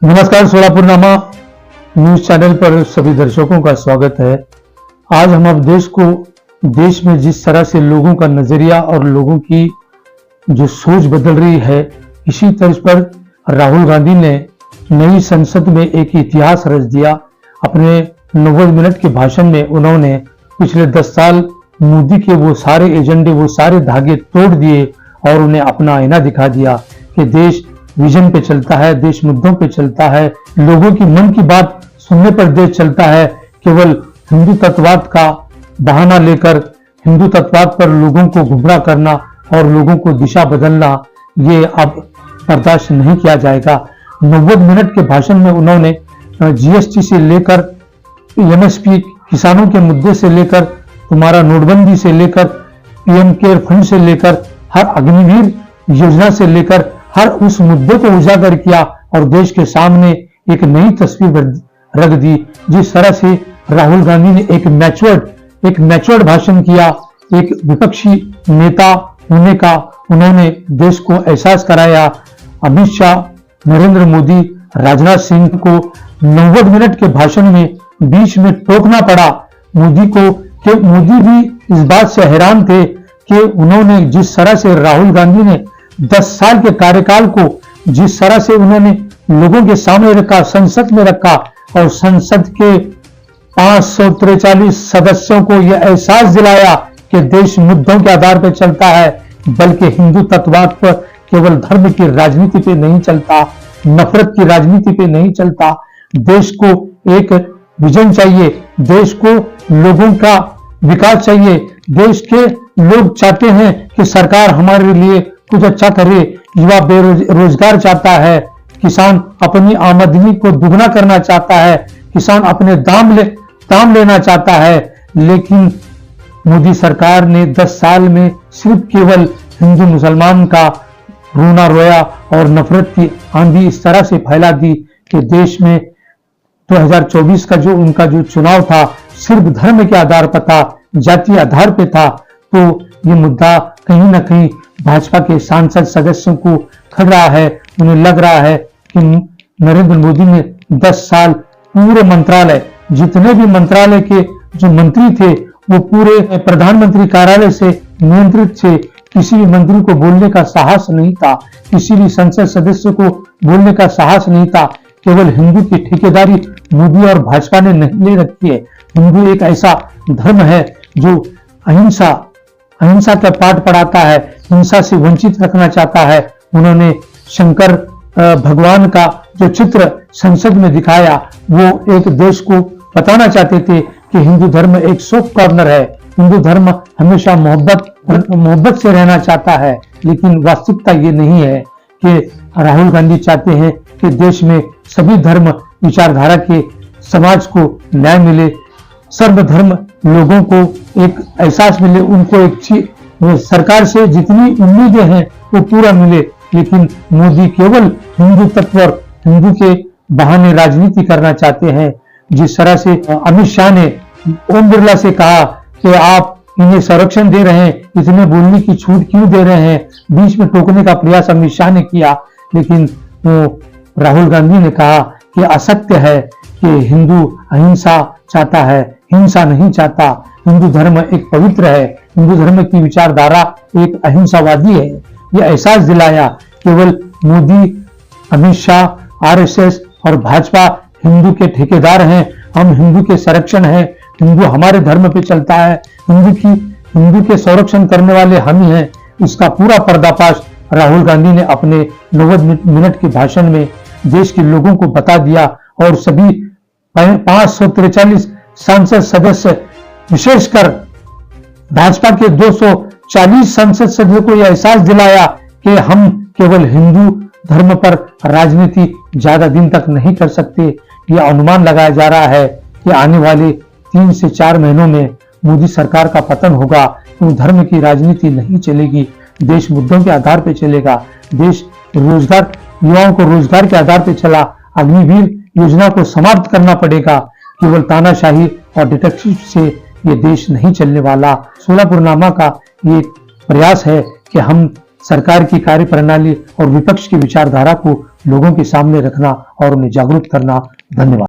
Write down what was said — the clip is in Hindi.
नमस्कार, सोलापुरनामा न्यूज चैनल पर सभी दर्शकों का स्वागत है। आज हम अब देश में जिस तरह से लोगों का नजरिया और लोगों की जो सोच बदल रही है, इसी तर्ज पर राहुल गांधी ने नई संसद में एक इतिहास रच दिया। अपने 90 मिनट के भाषण में उन्होंने पिछले 10 साल मोदी के वो सारे एजेंडे, वो सारे धागे तोड़ दिए और उन्हें अपना आईना दिखा दिया कि देश विजन पे चलता है, देश मुद्दों पे चलता है, लोगों की मन की बात सुनने पर देश चलता है। केवल हिंदू तत्ववाद का बहाना लेकर हिंदू तत्ववाद पर लोगों को गुमराह करना और लोगों को दिशा बदलना, ये अब बर्दाश्त नहीं किया जाएगा। 90 मिनट के भाषण में उन्होंने जीएसटी से लेकर एमएसपी, किसानों के मुद्दे से लेकर तुम्हारा नोटबंदी से लेकर पीएम केयर फंड से लेकर हर अग्निवीर योजना से लेकर हर उस मुद्दे को उजागर किया और देश के सामने एक नई तस्वीर रख दी। जिस तरह से राहुल गांधी ने एक मैच्योर्ड भाषण किया, एक विपक्षी नेता होने का उन्होंने देश को एहसास कराया। अमित शाह, नरेंद्र मोदी, राजनाथ सिंह को 90 मिनट के भाषण में बीच में टोकना पड़ा मोदी को, कि मोदी भी इस बात से हैरान थे कि उन्होंने जिस तरह से राहुल गांधी ने 10 साल के कार्यकाल को जिस तरह से उन्होंने लोगों के सामने रखा, संसद में रखा और संसद के 543 सदस्यों को यह एहसास दिलाया कि देश मुद्दों के आधार पर चलता है, बल्कि हिंदू तत्ववाद पर, केवल धर्म की राजनीति पे नहीं चलता, नफरत की राजनीति पे नहीं चलता। देश को एक विजन चाहिए, देश को लोगों का विकास चाहिए। देश के लोग चाहते हैं कि सरकार हमारे लिए कुछ अच्छा करे। युवा बेरोजगार चाहता है, किसान अपनी आमदनी को दुगना करना चाहता है, किसान अपने दाम लेना चाहता है। लेकिन मोदी सरकार ने 10 साल में सिर्फ केवल हिंदू मुसलमान का रोना रोया और नफरत की आंधी इस तरह से फैला दी कि देश में 2024 का जो उनका जो चुनाव था सिर्फ धर्म के आधार पर था, जातीय आधार पर था। तो ये मुद्दा कहीं ना कहीं भाजपा के सांसद सदस्यों को खल रहा है। उन्हें लग रहा है कि नरेंद्र मोदी ने 10 साल पूरे मंत्रालय, जितने भी मंत्रालय के जो मंत्री थे वो पूरे प्रधानमंत्री कार्यालय से नियंत्रित थे। किसी भी मंत्री को बोलने का साहस नहीं था, किसी भी संसद सदस्य को बोलने का साहस नहीं था। केवल हिंदू की ठेकेदारी मोदी और भाजपा ने नहीं ले रखी है। हिंदू एक ऐसा धर्म है जो अहिंसा का पाठ पढ़ाता है, हिंसा से वंचित रखना चाहता है। उन्होंने शंकर भगवान का जो चित्र संसद में दिखाया, वो एक देश को बताना चाहते थे कि हिंदू धर्म एक सॉफ्ट कॉर्नर है, हिंदू धर्म हमेशा मोहब्बत से रहना चाहता है। लेकिन वास्तविकता ये नहीं है कि राहुल गांधी चाहते हैं कि देश में सभी धर्म विचारधारा के समाज को न्याय मिले, सर्वधर्म लोगों को एक एहसास मिले, उनको एक सरकार से जितनी उम्मीदें हैं वो पूरा मिले। लेकिन मोदी केवल हिंदू तत्व और हिंदू के बहाने राजनीति करना चाहते हैं। जिस तरह से अमित शाह ने ओम बिरला से कहा कि आप इन्हें संरक्षण दे रहे हैं, इतने बोलने की छूट क्यों दे रहे हैं, बीच में टोकने का प्रयास अमित शाह ने किया। लेकिन राहुल गांधी ने कहा कि असत्य है कि हिंदू अहिंसा चाहता है, हिंसा नहीं चाहता। हिंदू धर्म एक पवित्र है, हिंदू धर्म की विचारधारा एक अहिंसावादी है। यह एहसास दिलाया। केवल मोदी, अमित शाह, आरएसएस और भाजपा हिंदू के ठेकेदार हैं, हम हिंदू के संरक्षण हैं, हिंदू हमारे धर्म पे चलता है, हिंदू के संरक्षण करने वाले हम ही हैं। इसका पूरा पर्दाफाश राहुल गांधी ने अपने 90 मिनट के भाषण में देश के लोगों को बता दिया और सभी 543 सांसद सदस्य, विशेषकर भाजपा के 240 संसद सदस्यों को यह एहसास दिलाया कि हम केवल हिंदू धर्म पर राजनीति ज्यादा दिन तक नहीं कर सकते। यह अनुमान लगाया जा रहा है कि आने वाले 3 से 4 महीनों में मोदी सरकार का पतन होगा। तो धर्म की राजनीति नहीं चलेगी, देश मुद्दों के आधार पर चलेगा। देश रोजगार, युवाओं को रोजगार के आधार पर चला। अग्निवीर योजना को समाप्त करना पड़ेगा। केवल तानाशाही और डिक्टेटरशिप से ये देश नहीं चलने वाला। सोलापुरनामा का ये प्रयास है कि हम सरकार की कार्यप्रणाली और विपक्ष की विचारधारा को लोगों के सामने रखना और उन्हें जागरूक करना। धन्यवाद।